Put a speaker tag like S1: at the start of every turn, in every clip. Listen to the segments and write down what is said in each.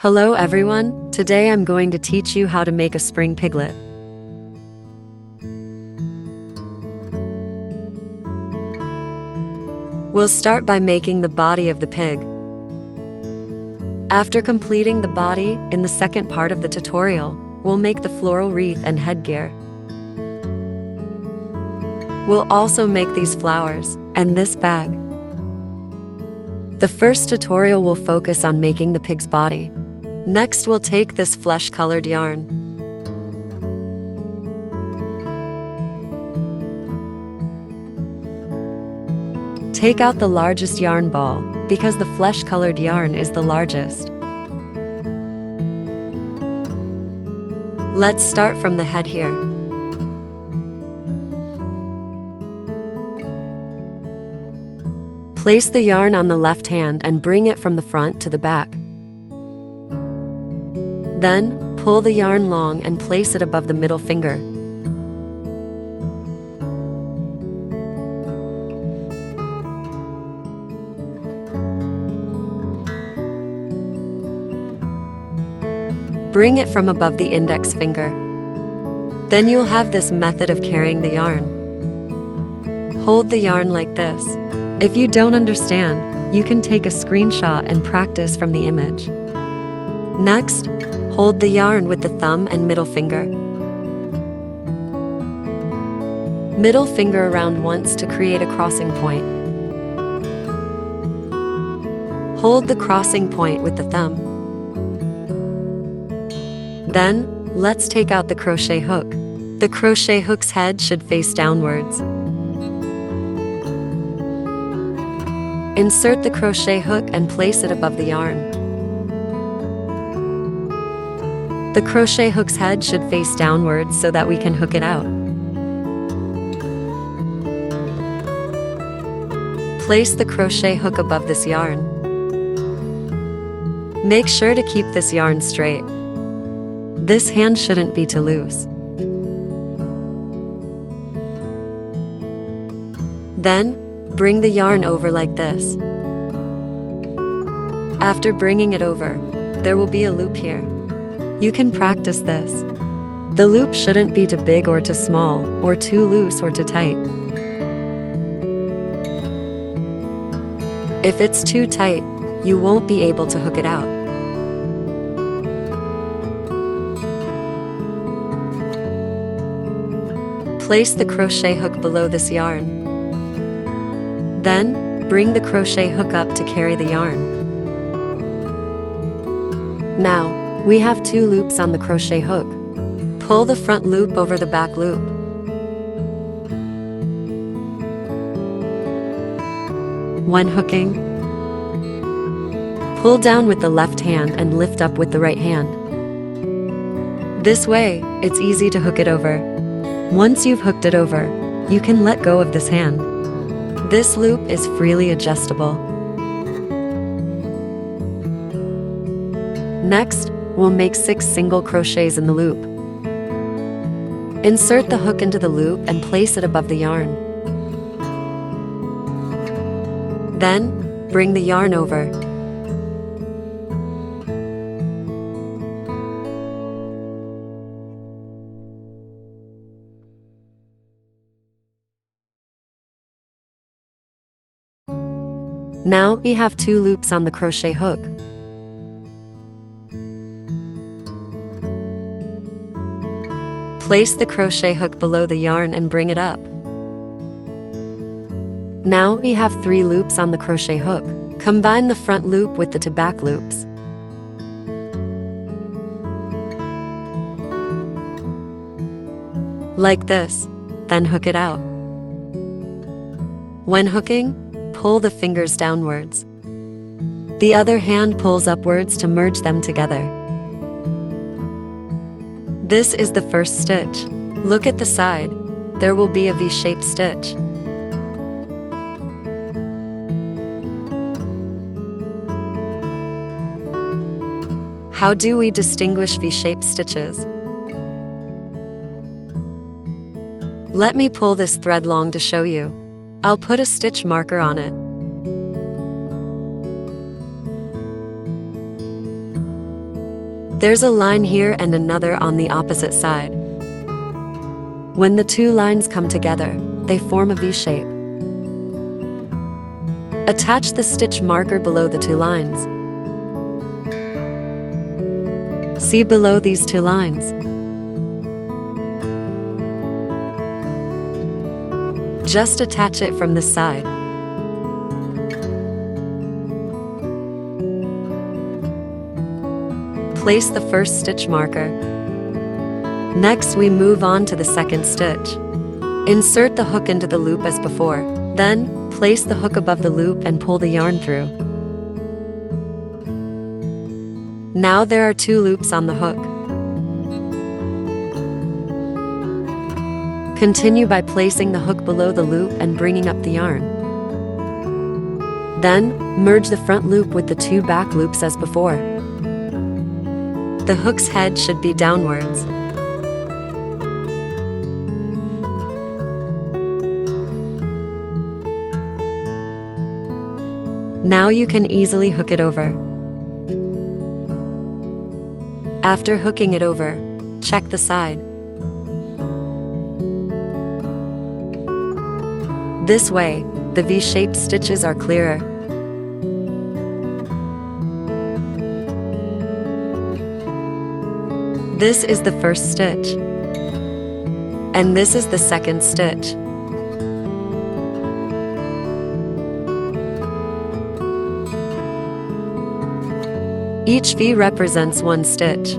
S1: Hello everyone, today I'm going to teach you how to make a spring piglet. We'll start by making the body of the pig. After completing the body, in the second part of the tutorial, we'll make the floral wreath and headgear. We'll also make these flowers, and this bag. The first tutorial will focus on making the pig's body. Next, we'll take this flesh-colored yarn. Take out the largest yarn ball, because the flesh-colored yarn is the largest. Let's start from the head here. Place the yarn on the left hand and bring it from the front to the back. Then, pull the yarn long and place it above the middle finger. Bring it from above the index finger. Then you'll have this method of carrying the yarn. Hold the yarn like this. If you don't understand, you can take a screenshot and practice from the image. Next, hold the yarn with the thumb and middle finger. Middle finger around once to create a crossing point. Hold the crossing point with the thumb. Then, let's take out the crochet hook. The crochet hook's head should face downwards. Insert the crochet hook and place it above the yarn. The crochet hook's head should face downwards so that we can hook it out. Place the crochet hook above this yarn. Make sure to keep this yarn straight. This hand shouldn't be too loose. Then, bring the yarn over like this. After bringing it over, there will be a loop here. You can practice this. The loop shouldn't be too big or too small, or too loose or too tight. If it's too tight, you won't be able to hook it out. Place the crochet hook below this yarn. Then, bring the crochet hook up to carry the yarn. Now, we have 2 loops on the crochet hook. Pull the front loop over the back loop. When hooking, pull down with the left hand and lift up with the right hand. This way, it's easy to hook it over. Once you've hooked it over, you can let go of this hand. This loop is freely adjustable. Next, we'll make 6 single crochets in the loop. Insert the hook into the loop and place it above the yarn. Then, bring the yarn over. Now we have 2 loops on the crochet hook. Place the crochet hook below the yarn and bring it up. Now we have 3 loops on the crochet hook. Combine the front loop with the 2 back loops. Like this, then hook it out. When hooking, pull the fingers downwards. The other hand pulls upwards to merge them together. This is the first stitch. Look at the side. There will be a V-shaped stitch. How do we distinguish V-shaped stitches? Let me pull this thread long to show you. I'll put a stitch marker on it. There's a line here and another on the opposite side. When the two lines come together, they form a V shape. Attach the stitch marker below the two lines. See below these two lines. Just attach it from this side. Place the first stitch marker. Next, we move on to the second stitch. Insert the hook into the loop as before. Then, place the hook above the loop and pull the yarn through. Now there are two loops on the hook. Continue by placing the hook below the loop and bringing up the yarn. Then, merge the front loop with the two back loops as before. The hook's head should be downwards. Now you can easily hook it over. After hooking it over, check the side. This way, the V-shaped stitches are clearer. This is the first stitch, and this is the second stitch. Each V represents one stitch.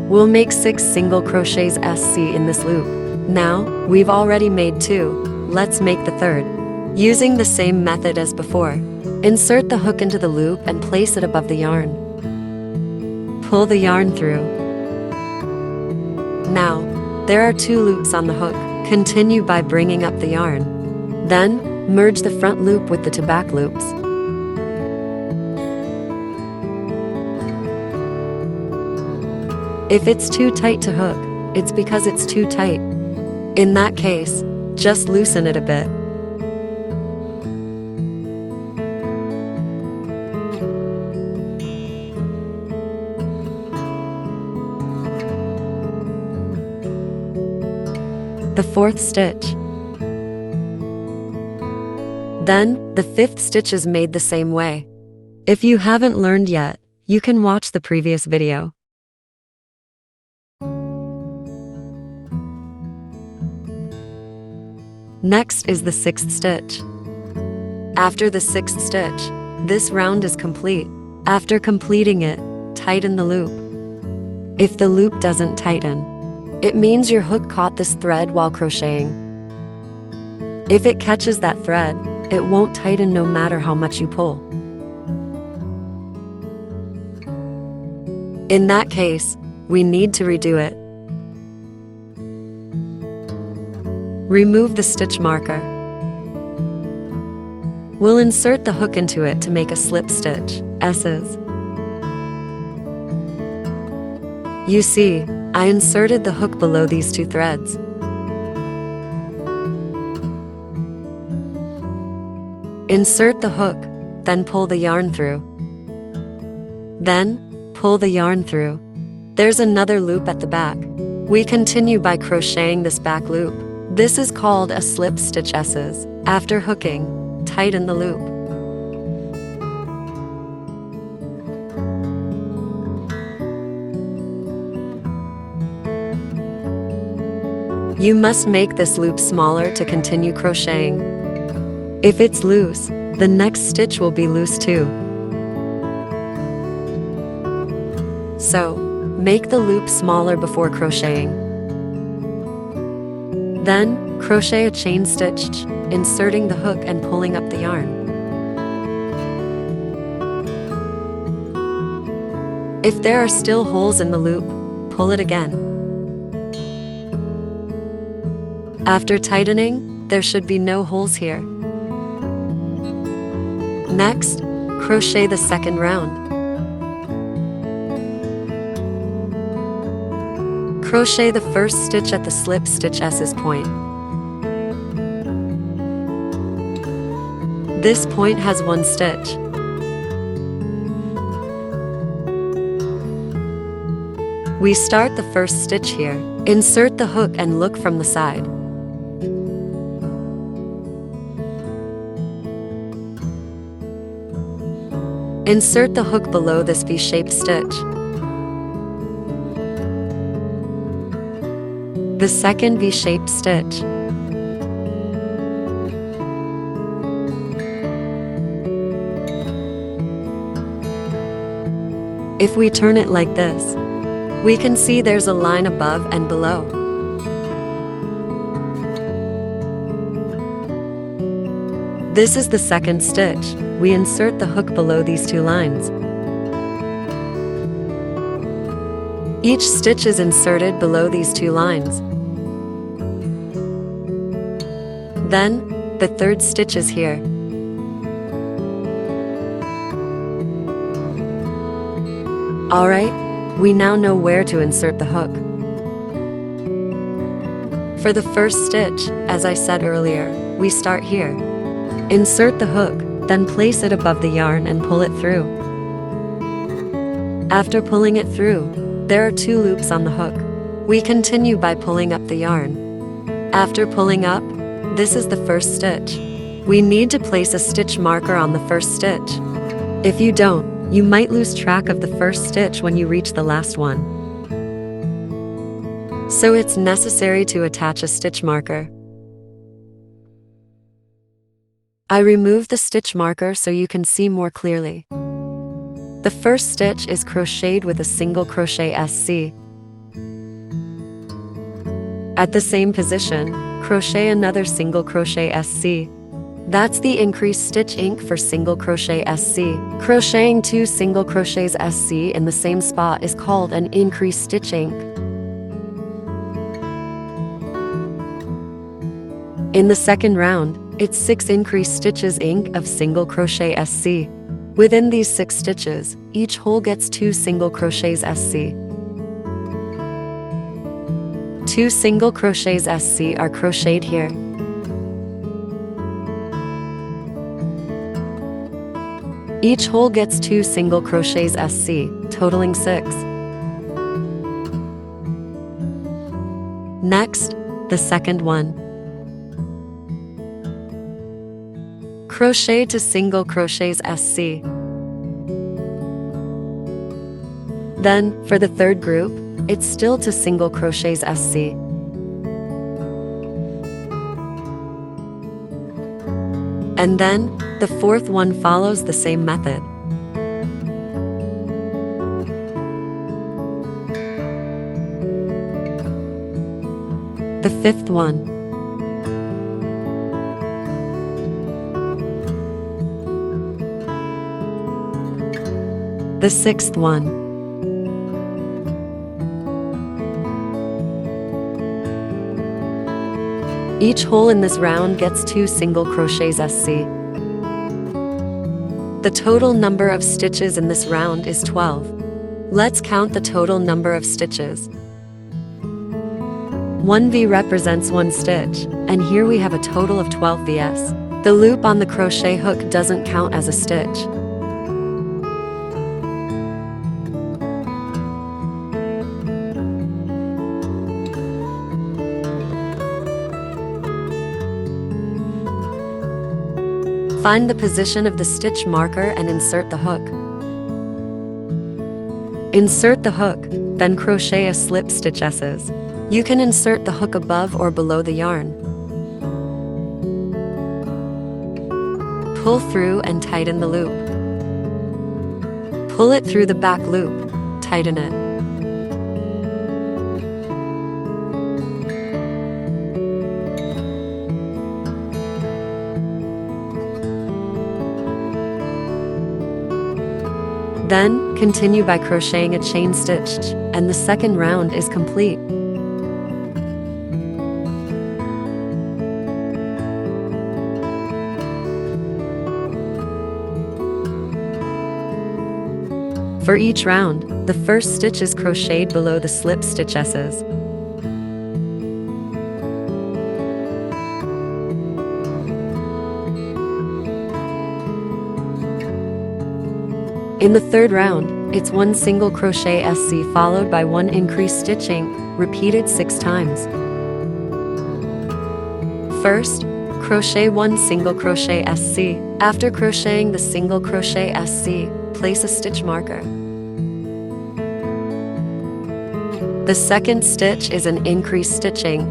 S1: We'll make 6 single crochets SC in this loop. Now, we've already made 2, let's make the third. Using the same method as before, insert the hook into the loop and place it above the yarn. Pull the yarn through. Now, there are 2 loops on the hook. Continue by bringing up the yarn. Then, merge the front loop with the 2 back loops. If it's too tight to hook, it's because it's too tight. In that case, just loosen it a bit. The 4th stitch. Then, the 5th stitch is made the same way. If you haven't learned yet, you can watch the previous video. Next is the 6th stitch. After the 6th stitch, this round is complete. After completing it, tighten the loop. If the loop doesn't tighten, it means your hook caught this thread while crocheting. If it catches that thread, it won't tighten no matter how much you pull. In that case, we need to redo it. Remove the stitch marker. We'll insert the hook into it to make a slip stitch, S's. You see, I inserted the hook below these 2 threads. Insert the hook, then pull the yarn through. Then, pull the yarn through. There's another loop at the back. We continue by crocheting this back loop. This is called a slip stitch S's. After hooking, tighten the loop. You must make this loop smaller to continue crocheting. If it's loose, the next stitch will be loose too. So, make the loop smaller before crocheting. Then, crochet a chain stitch, inserting the hook and pulling up the yarn. If there are still holes in the loop, pull it again. After tightening, there should be no holes here. Next, crochet the second round. Crochet the first stitch at the slip stitch S's point. This point has 1 stitch. We start the first stitch here. Insert the hook and look from the side. Insert the hook below this V-shaped stitch. The second V-shaped stitch. If we turn it like this, we can see there's a line above and below. This is the second stitch. We insert the hook below these two lines. Each stitch is inserted below these two lines. Then, the third stitch is here. Alright, we now know where to insert the hook. For the first stitch, as I said earlier, we start here. Insert the hook, then place it above the yarn and pull it through. After pulling it through, there are 2 loops on the hook. We continue by pulling up the yarn. After pulling up, this is the first stitch. We need to place a stitch marker on the first stitch. If you don't, you might lose track of the first stitch when you reach the last one. So it's necessary to attach a stitch marker. I removed the stitch marker so you can see more clearly. The first stitch is crocheted with a single crochet SC. At the same position, crochet another single crochet SC. That's the increased stitch ink for single crochet SC. Crocheting 2 single crochets SC in the same spot is called an increased stitch ink. In the second round, it's 6 increased stitches ink of single crochet SC. Within these 6 stitches, each hole gets 2 single crochets SC. 2 single crochets SC are crocheted here. Each hole gets 2 single crochets SC, totaling 6. Next, the second one. Crochet to single crochets SC. Then, for the third group, it's still to single crochets SC. And then, the fourth one follows the same method. The fifth one. The sixth one. Each hole in this round gets 2 single crochets SC. The total number of stitches in this round is 12. Let's count the total number of stitches. 1 V represents 1 stitch, and here we have a total of 12 VS. The loop on the crochet hook doesn't count as a stitch. Find the position of the stitch marker and insert the hook. Insert the hook, then crochet a slip stitch S's. You can insert the hook above or below the yarn. Pull through and tighten the loop. Pull it through the back loop, tighten it. Then, continue by crocheting a chain stitch, and the second round is complete. For each round, the first stitch is crocheted below the slip stitch S's. In the third round, it's 1 single crochet SC followed by 1 increased stitching, repeated 6 times. First, crochet 1 single crochet SC. After crocheting the single crochet SC, place a stitch marker. The second stitch is an increased stitching.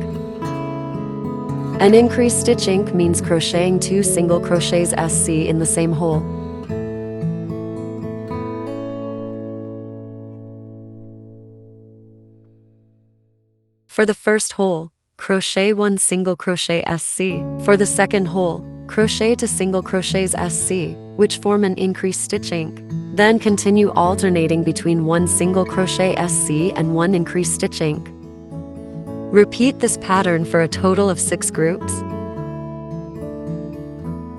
S1: An increased stitching means crocheting 2 single crochets SC in the same hole. For the first hole, crochet 1 single crochet SC. For the second hole, crochet 2 single crochets SC, which form an increased stitching. Then continue alternating between 1 single crochet SC and 1 increased stitching. Repeat this pattern for a total of 6 groups.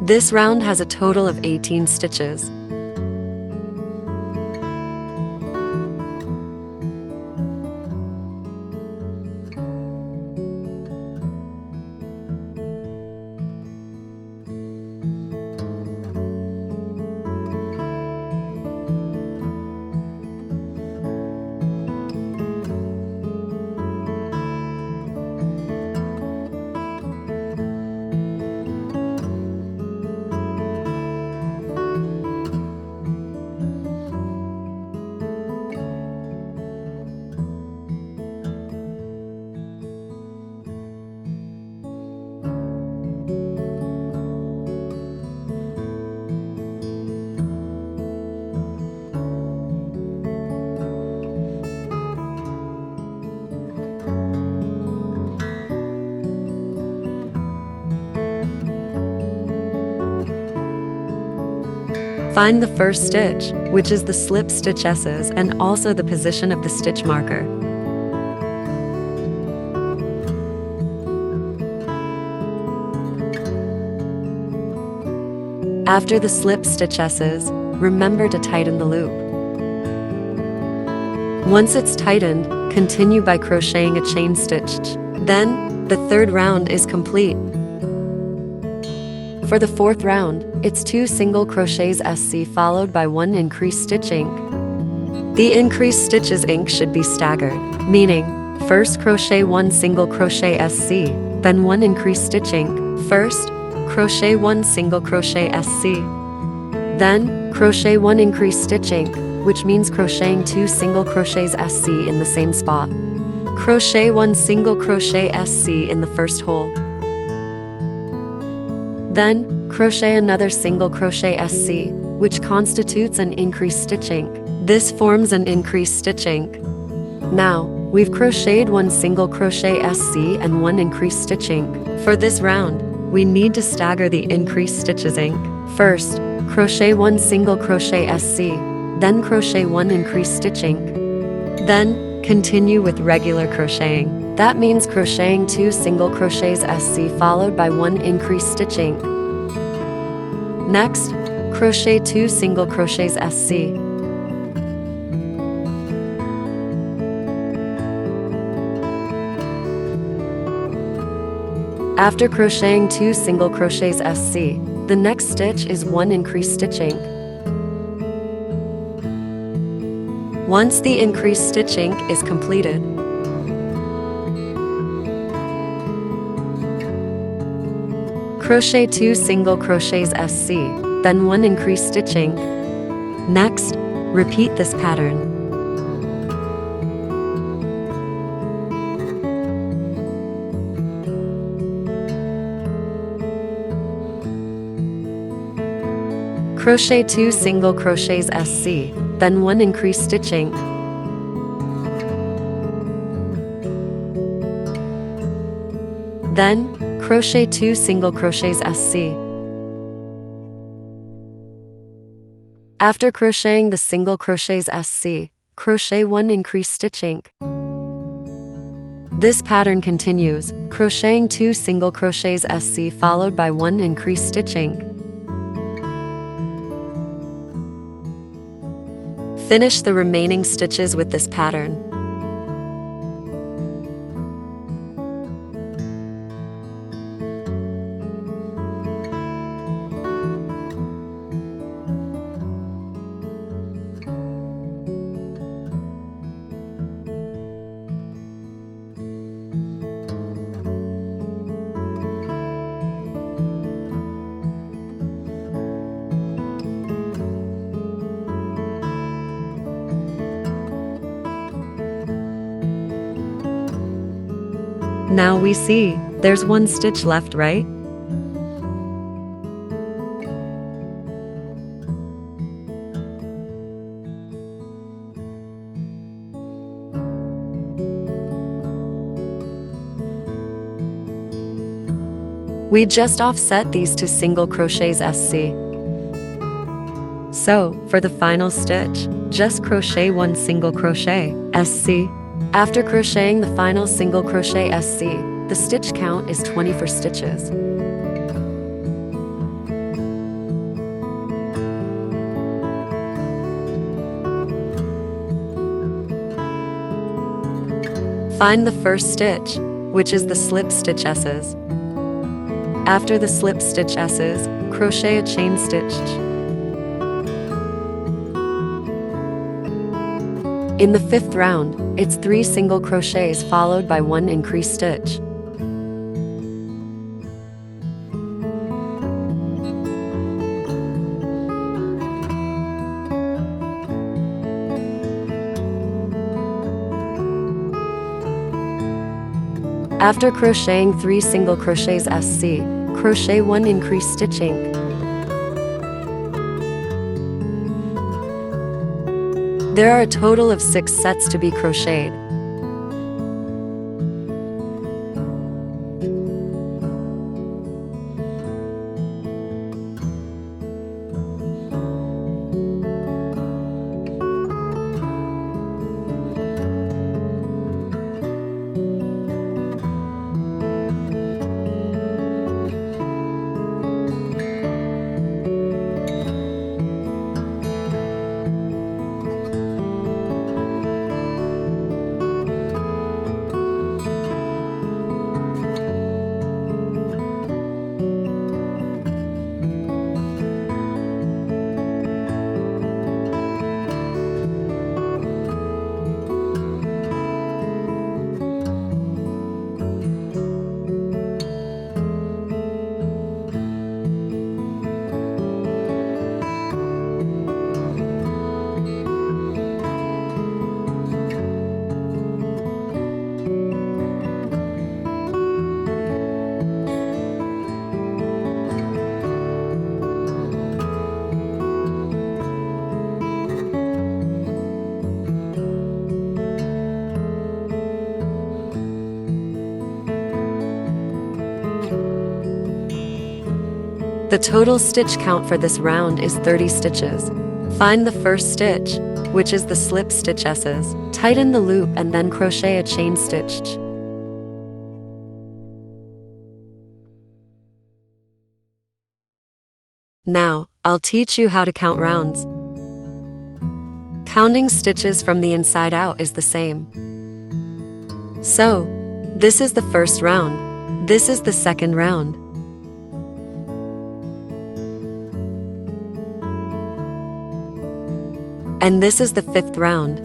S1: This round has a total of 18 stitches. Find the first stitch, which is the slip stitch S's and also the position of the stitch marker. After the slip stitch S's, remember to tighten the loop. Once it's tightened, continue by crocheting a chain stitch. Then, the third round is complete. For the fourth round, it's 2 single crochets SC followed by 1 increased stitching. The increased stitches ink should be staggered, meaning, first crochet 1 single crochet SC, then 1 increased stitching. First, crochet 1 single crochet SC. Then, crochet 1 increased stitching, which means crocheting 2 single crochets SC in the same spot. Crochet 1 single crochet SC in the first hole. Then, crochet another single crochet SC, which constitutes an increased stitching. This forms an increased stitching. Now, we've crocheted 1 single crochet SC and 1 increased stitching. For this round, we need to stagger the increased stitches ink. First, crochet 1 single crochet SC, then crochet 1 increased stitching. Then, continue with regular crocheting. That means crocheting 2 single crochets SC followed by 1 increased stitching. Next, crochet 2 single crochets SC. After crocheting 2 single crochets SC, the next stitch is 1 increased stitching. Once the increased stitching is completed, crochet 2 single crochets SC, then 1 increased stitching. Next, repeat this pattern. Crochet 2 single crochets SC, then 1 increased stitching. Then, crochet 2 single crochets SC. After crocheting the single crochets SC, crochet 1 increased stitching. This pattern continues, crocheting 2 single crochets SC followed by 1 increased stitching. Finish the remaining stitches with this pattern. Now we see, there's one stitch left, right? We just offset these two single crochets SC. So, for the final stitch, just crochet one single crochet SC. After crocheting the final single crochet SC, the stitch count is 24 stitches. Find the first stitch, which is the slip stitch S's. After the slip stitch S's, crochet a chain stitch. In the fifth round, it's 3 single crochets followed by 1 increased stitch. After crocheting 3 single crochets SC, crochet 1 increased stitching. There are a total of 6 sets to be crocheted. The total stitch count for this round is 30 stitches. Find the first stitch, which is the slip stitch S's. Tighten the loop and then crochet a chain stitch. Now, I'll teach you how to count rounds. Counting stitches from the inside out is the same. So, this is the first round. This is the second round. And this is the fifth round.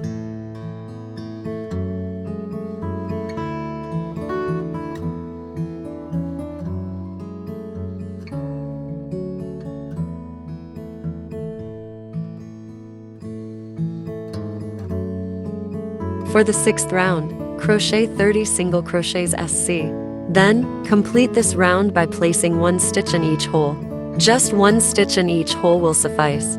S1: For the sixth round, crochet 30 single crochets SC. Then, complete this round by placing 1 stitch in each hole. Just 1 stitch in each hole will suffice.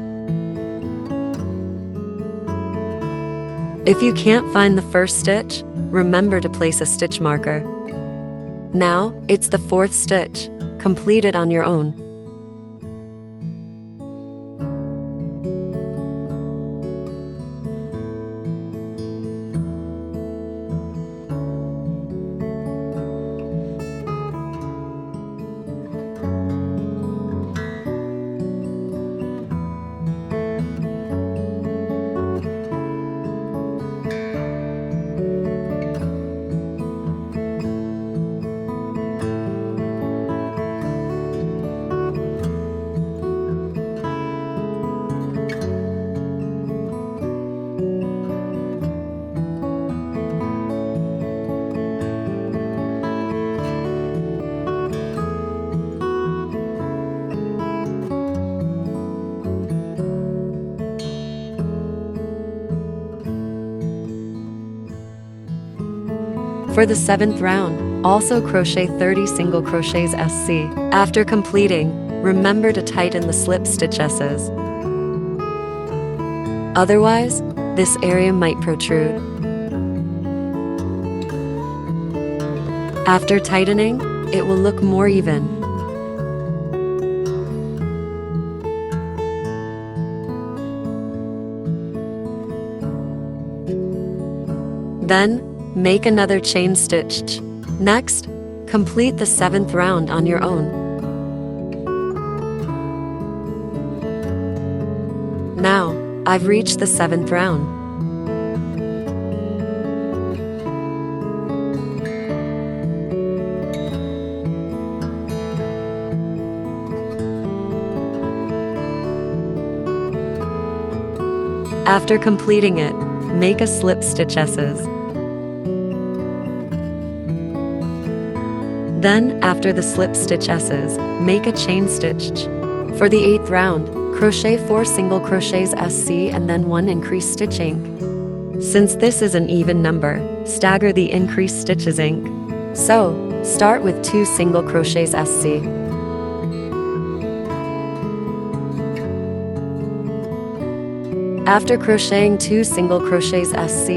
S1: If you can't find the first stitch, remember to place a stitch marker. Now, it's the 4th stitch. Complete it on your own. For the 7th round, Also crochet 30 single crochets SC. After completing, remember to tighten the slip stitch S's. Otherwise, this area might protrude. After tightening, it will look more even. Then, make another chain stitch. Next, complete the 7th round on your own. Now, I've reached the 7th round. After completing it, make a slip stitch S's. Then, after the slip stitch S's, make a chain stitch. For the 8th round, crochet 4 single crochets SC and then 1 increased stitching. Since this is an even number, stagger the increased stitches ink. So, start with 2 single crochets SC. After crocheting 2 single crochets SC,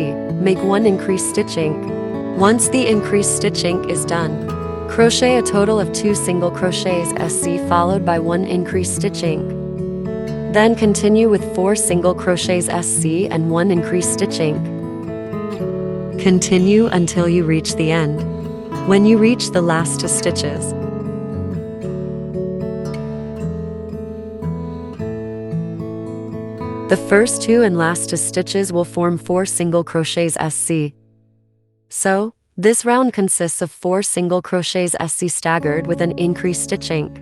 S1: make 1 increased stitching. Once the increased stitching is done, crochet a total of 2 single crochets SC followed by 1 increased stitching. Then continue with 4 single crochets SC and 1 increased stitching. Continue until you reach the end. When you reach the last 2 stitches, the first 2 and last 2 stitches will form 4 single crochets SC. So, this round consists of 4 single crochets SC staggered with an increased stitching.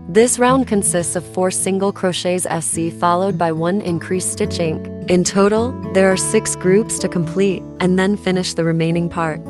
S1: This round consists of 4 single crochets SC followed by 1 increased stitching. In total, there are 6 groups to complete, and then finish the remaining part.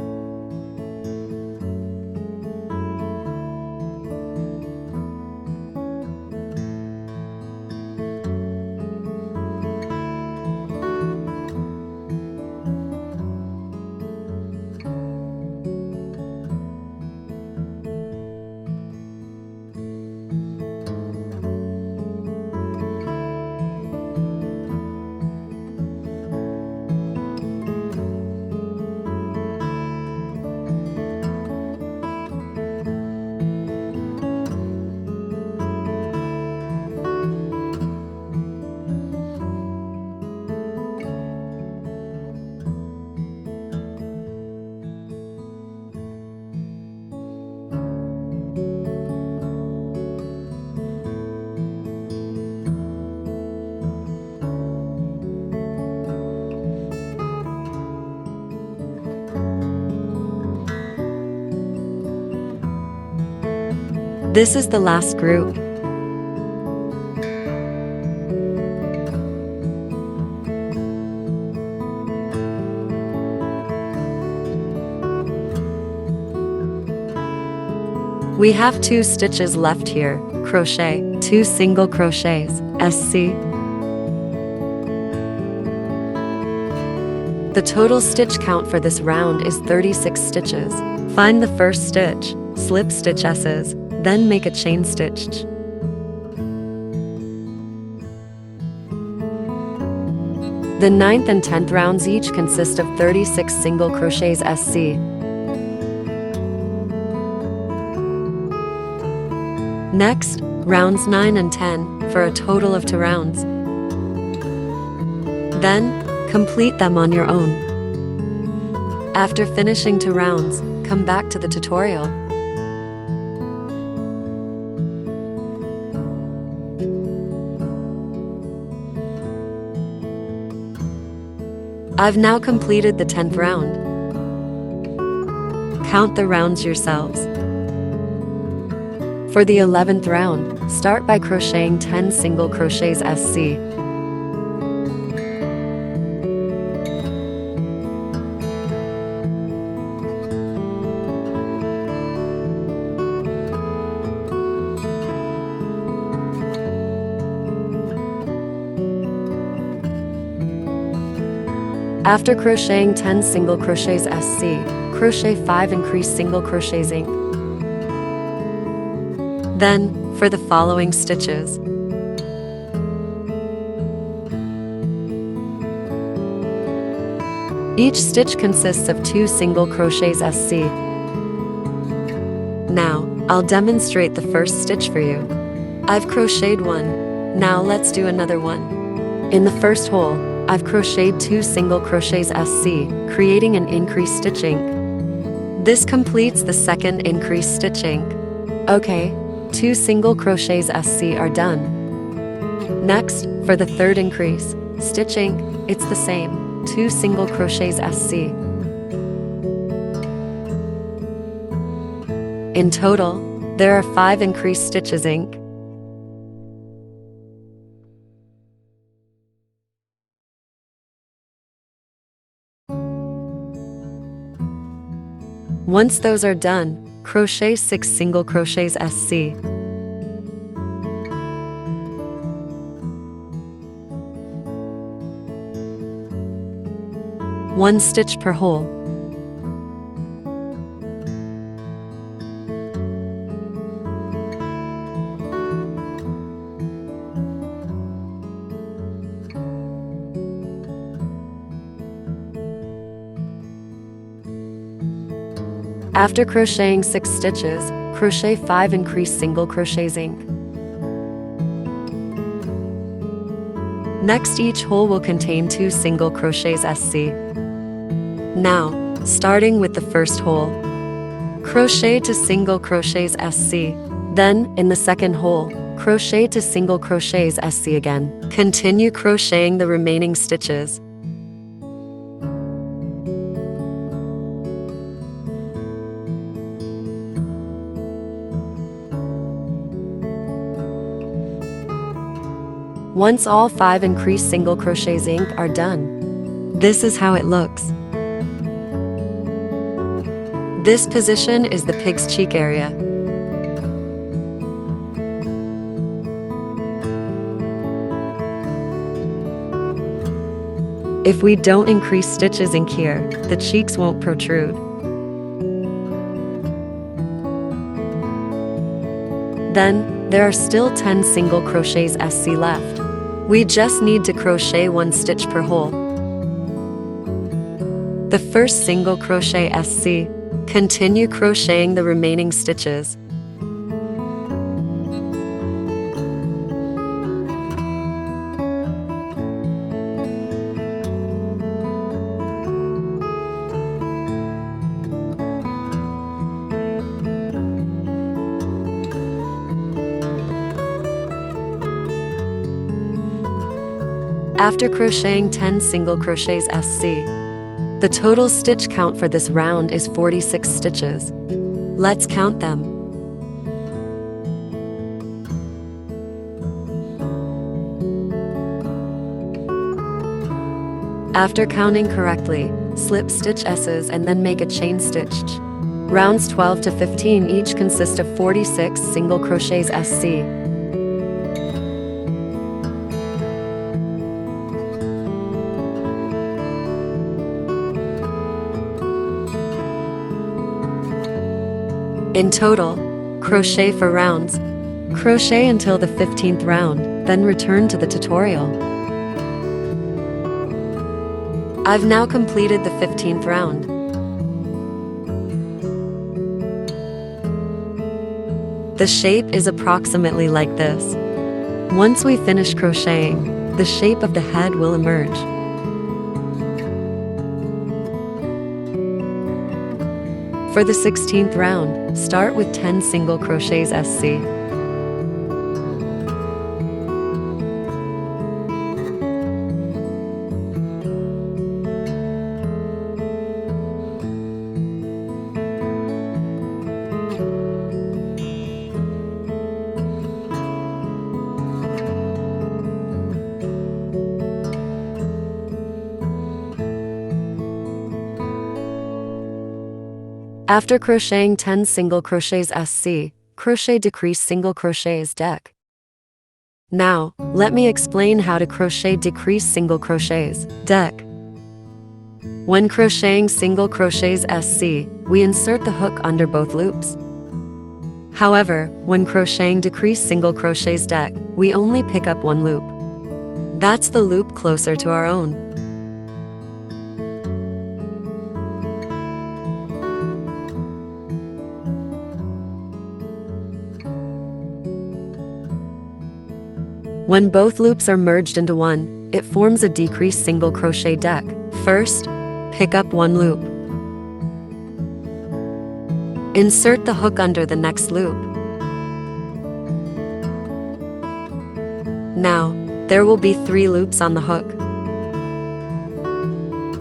S1: This is the last group. We have 2 stitches left here. Crochet 2 single crochets SC. The total stitch count for this round is 36 stitches. Find the first stitch, slip stitch S's, then make a chain stitch. The 9th and 10th rounds each consist of 36 single crochets SC. Next, rounds 9 and 10 for a total of 2 rounds. Then, complete them on your own. After finishing 2 rounds, come back to the tutorial. I've now completed the 10th round. Count the rounds yourselves. For the 11th round, start by crocheting 10 single crochets SC. After crocheting 10 single crochets SC, crochet 5 increased single crochets ink. Then, for the following stitches, each stitch consists of 2 single crochets SC. Now, I'll demonstrate the first stitch for you. I've crocheted one. Now let's do another one. In the first hole, I've crocheted 2 single crochets SC, creating an increased stitching. This completes the second increased stitching. Okay, 2 single crochets SC are done. Next, for the third increase, stitching, it's the same. 2 single crochets SC. In total, there are 5 increased stitches ink. Once those are done, crochet 6 single crochets SC. One stitch per hole. After crocheting 6 stitches, crochet 5 increased single crochets ink. Next, each hole will contain 2 single crochets SC. Now, starting with the first hole, crochet to single crochets SC. Then, in the second hole, crochet to single crochets SC again. Continue crocheting the remaining stitches. Once all 5 increased single crochets ink are done, this is how it looks. This position is the pig's cheek area. If we don't increase stitches ink here, the cheeks won't protrude. Then, there are still 10 single crochets SC left. We just need to crochet 1 stitch per hole. The first single crochet SC. Continue crocheting the remaining stitches. After crocheting 10 single crochets SC, the total stitch count for this round is 46 stitches. Let's count them. After counting correctly, slip stitch S's and then make a chain stitch. Rounds 12 to 15 each consist of 46 single crochets SC. In total, crochet for rounds. Crochet until the 15th round, then return to the tutorial. I've now completed the 15th round. The shape is approximately like this. Once we finish crocheting, the shape of the head will emerge. For the 16th round, start with 10 single crochets SC. After crocheting 10 single crochets SC, crochet decrease single crochets deck. Now, let me explain how to crochet decrease single crochets deck. When crocheting single crochets SC, we insert the hook under both loops. However, when crocheting decreased single crochets deck, we only pick up one loop. That's the loop closer to our own. When both loops are merged into one, it forms a decreased single crochet deck. First, pick up one loop. Insert the hook under the next loop. Now, there will be 3 loops on the hook.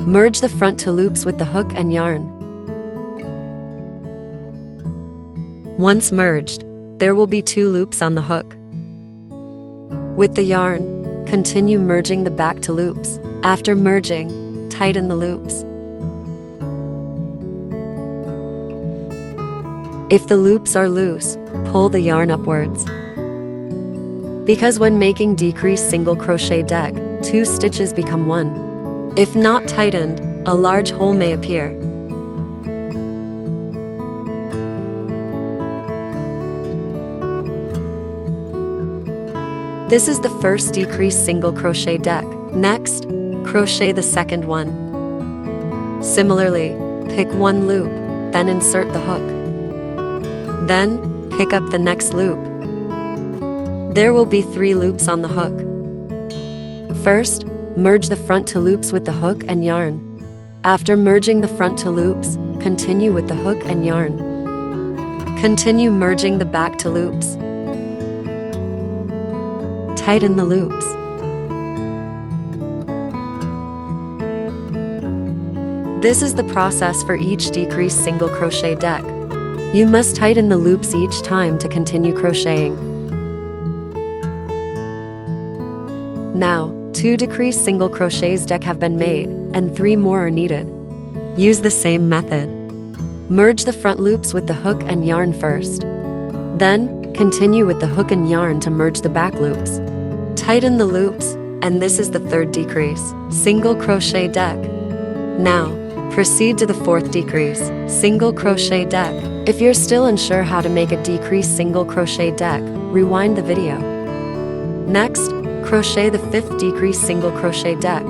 S1: Merge the front 2 loops with the hook and yarn. Once merged, there will be 2 loops on the hook. With the yarn, continue merging the back 2 loops. After merging, tighten the loops. If the loops are loose, pull the yarn upwards. Because when making decreased single crochet deck, 2 stitches become 1. If not tightened, a large hole may appear. This is the first decreased single crochet deck. Next, crochet the second one. Similarly, pick one loop, then insert the hook. Then, pick up the next loop. There will be 3 loops on the hook. First, merge the front 2 loops with the hook and yarn. After merging the front 2 loops, continue with the hook and yarn. Continue merging the back 2 loops. Tighten the loops. This is the process for each decreased single crochet deck. You must tighten the loops each time to continue crocheting. Now, 2 decreased single crochets deck have been made, and 3 more are needed. Use the same method. Merge the front loops with the hook and yarn first. Then, continue with the hook and yarn to merge the back loops. Tighten the loops, and this is the 3rd decrease, single crochet deck. Now, proceed to the 4th decrease, single crochet deck. If you're still unsure how to make a decreased single crochet deck, rewind the video. Next, crochet the 5th decreased single crochet deck.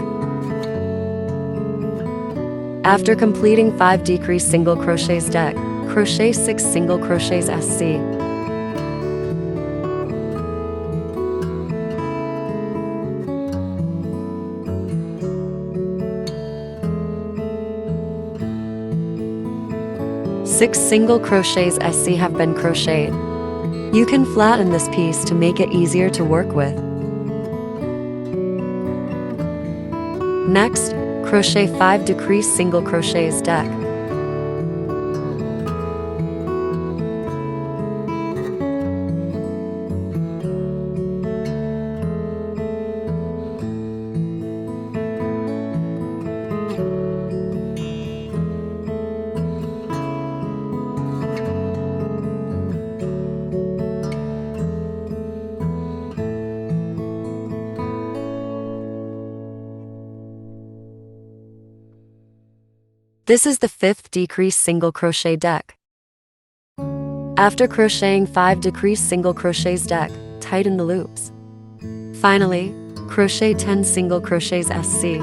S1: After completing 5 decreased single crochets deck, crochet 6 single crochets SC. Six single crochets SC have been crocheted. You can flatten this piece to make it easier to work with. Next, crochet 5 decreased single crochets deck. This is the 5th decreased single crochet deck. After crocheting 5 decreased single crochets deck, tighten the loops. Finally, crochet 10 single crochets SC.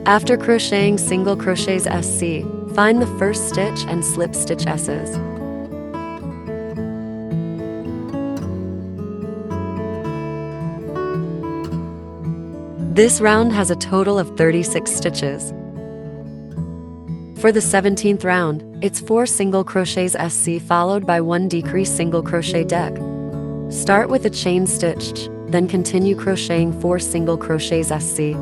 S1: After crocheting single crochets SC, find the first stitch and slip stitch S's. This round has a total of 36 stitches. For the 17th round, it's 4 single crochets SC followed by 1 decreased single crochet deck. Start with a chain stitch, then continue crocheting 4 single crochets SC.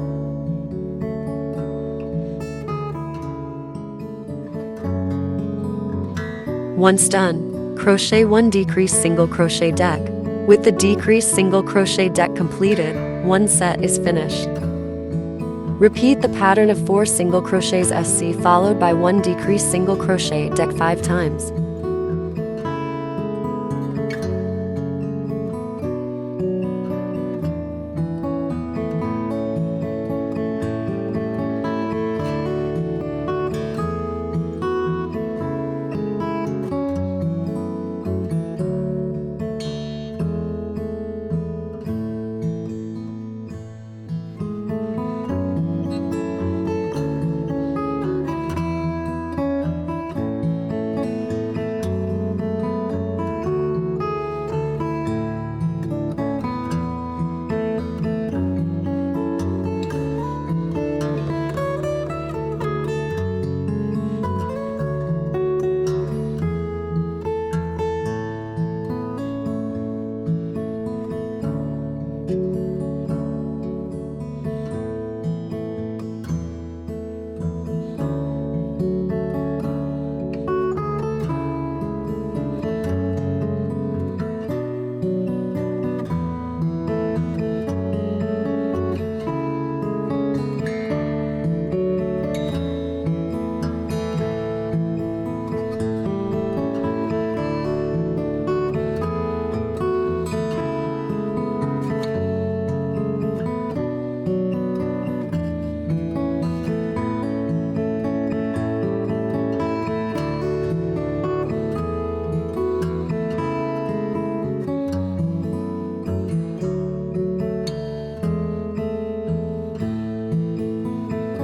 S1: Once done, crochet 1 decreased single crochet deck. With the decreased single crochet deck completed, one set is finished. Repeat the pattern of 4 single crochets SC followed by 1 decreased single crochet deck 5 times.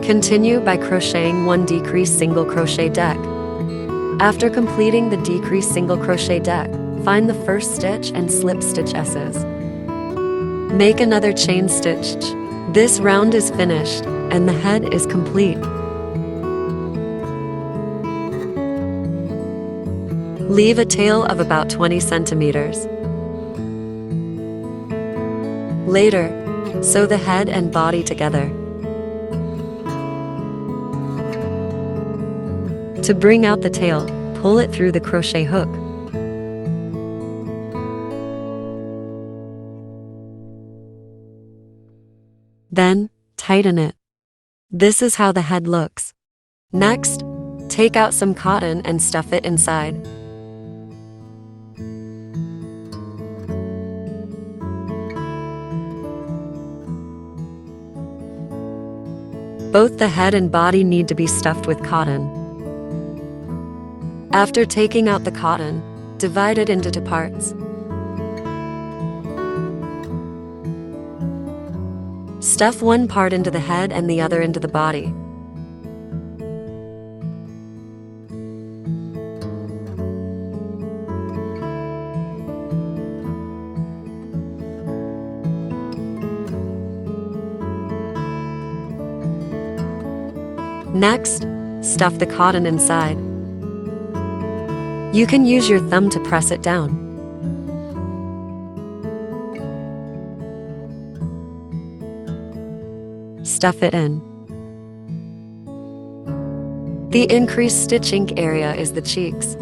S1: Continue by crocheting 1 decreased single crochet deck. After completing the decreased single crochet deck, find the first stitch and slip stitch S's. Make another chain stitch. This round is finished, and the head is complete. Leave a tail of about 20 centimeters. Later, sew the head and body together. To bring out the tail, pull it through the crochet hook. Then, tighten it. This is how the head looks. Next, take out some cotton and stuff it inside. Both the head and body need to be stuffed with cotton. After taking out the cotton, divide it into 2 parts. Stuff one part into the head and the other into the body. Next, stuff the cotton inside. You can use your thumb to press it down. Stuff it in. The increased stitching area is the cheeks.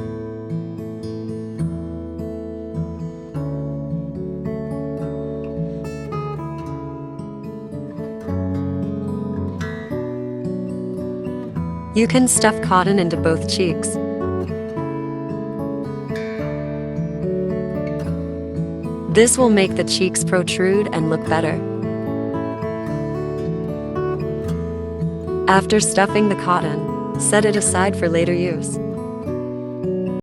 S1: You can stuff cotton into both cheeks. This will make the cheeks protrude and look better. After stuffing the cotton, set it aside for later use.